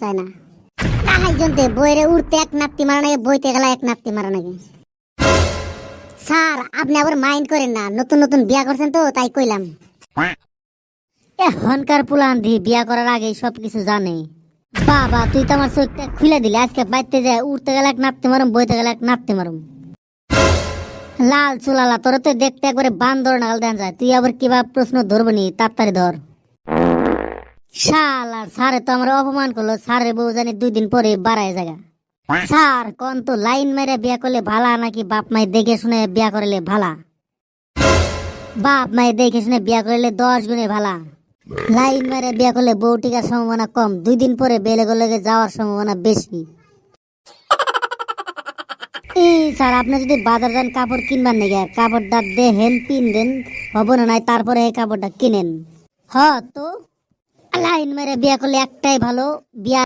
চায় না তাহাই জন্তে বইরে উড়তে এক নাপতি মারা নাকি বইতে গেলা এক নাপতি মারা নাকি স্যার আপনি আবার মাইন্ড করেন না নতুন নতুন বিয়া করছেন তো তাই কইলাম এখনকার পুলান দি বিয়া করার আগে সবকিছু জানে বাবা তুই তো আমার চোখটা খুলে দিলি আজকে বাইতে যায় উড়তে গেলে এক নাপতে মারুম বইতে গেলে এক নাপতে মারুম লাল চুলালা তোর তো দেখতে একবারে বান্দর নাগাল দেন যায় তুই আবার কিবা প্রশ্ন ধরবনি তাড়াতাড়ি ধর শালা স্যারে তো আমার অপমান করলো স্যারের বউ জানি 2 দিন পরে বাড়ায় জায়গা স্যার কোন তো লাইন মেরে বিয়া করলে ভালা নাকি বাপ মাই দেখে শুনে বিয়া করলে ভালা বাপ মাই দেখে শুনে বিয়া করলে 10 গুণে ভালা লাইন মেরে বিয়া করলে বউ টিকার সম্ভাবনা কম 2 দিন পরে বেলে গলে যাওয়ার সম্ভাবনা বেশি এই স্যার আপনি যদি বাজার যান কাপড় কিনবার নাকি কাপড়টা দেখেন পিনবেন হব না নাই তারপরে এই কাপড়টা কিনেন হ তো লাইন মেরে বিয়া করলে একটাই ভালো বিয়া